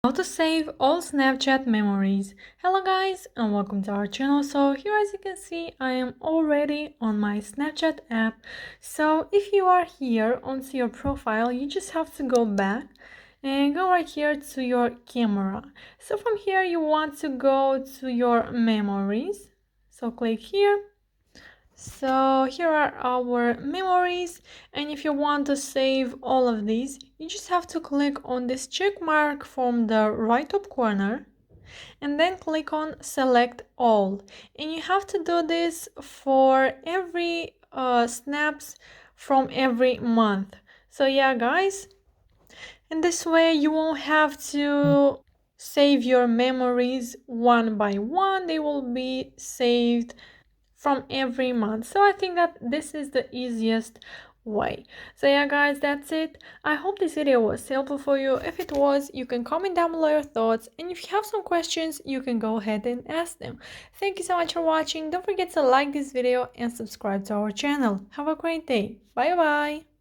How to save all Snapchat memories. Hello guys and welcome to our channel. So here, as you can see, I am already on my Snapchat app. So if you are here onto your profile, you just have to go back and go right here to your camera. So from here you want to go to your memories. So click here. So here are our memories, and if you want to save all of these, you just have to click on this check mark from the right top corner and then click on select all, and you have to do this for every snaps from every month. So yeah guys, and this way you won't have to save your memories one by one. They will be saved from every month. So I think that this is the easiest way. So yeah guys, that's it. I hope this video was helpful for you. If it was, you can comment down below your thoughts, and if you have some questions, you can go ahead and ask them. Thank you so much for watching. Don't forget to like this video and subscribe to our channel. Have a great day. Bye bye.